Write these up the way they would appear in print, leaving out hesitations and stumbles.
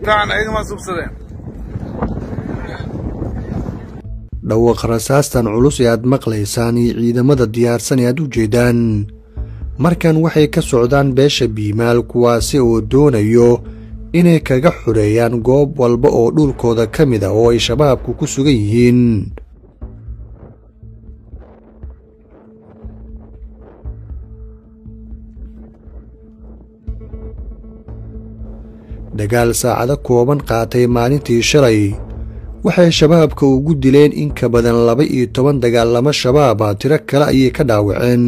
wataan ayagama subsadeen dhawaq rasaastan culus ee aad maqlaysaan iyo ciidamada diyaarsan ee aad u jeedaan markan waxay ka socdaan beesha biimaal kuwaasi oo doonayo inay kaga xureeyaan goob walba oo dhulkooda ka mid ah oo ay shabaabku ku sugan yihiin dagaal saacado kooban qaatay maalintii shalay waxay shabaabka ugu dileen in ka badan 12 dagaalamo shabaab ah tiro kale ayay ka dhaawaceen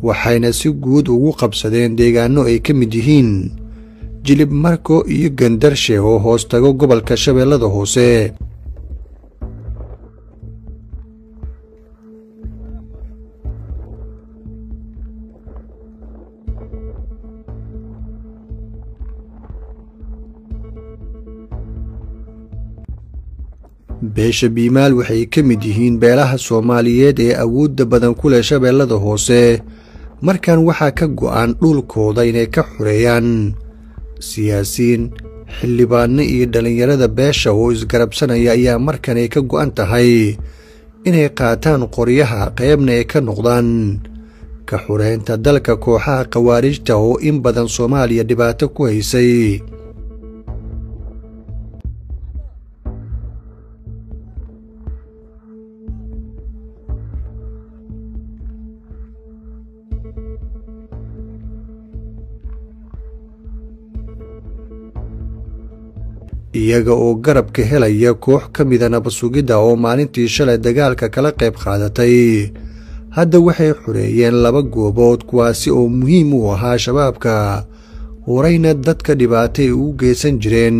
waxayna si guud ugu qabsadeen deegaano ay ka mid yihiin jilib marko iyo gandarshe oo hoos tago gobolka shabeellada hoose beesha biimaal waxay ka mid yihiin beelaha Soomaaliyeed ee awoodda badan ku leh shabeellada hoose markan waxaa ka go'an dhulkooda inay ka xureeyaan siyaasiin xildhibaano iyo dhalinyarada beesha oo isgarabsanaya ayaa markan ay ka go'an tahay inay qaataan qoryaha qaybna ay ka noqdaan ka xureynta dalka kooxaha khawaarijta oo in badan Soomaaliya dhibaato ku haysay iyaga oo garabka helaya koox ka mid ah nabasugidda oo maalintii shalay dagaalka kala qayb qaadatay hadda waxay xureeyeen 2 goobood kuwaasi oo muhiim u ahaa shabaabka horeyna dadka dhibaatay ugu geysan jireen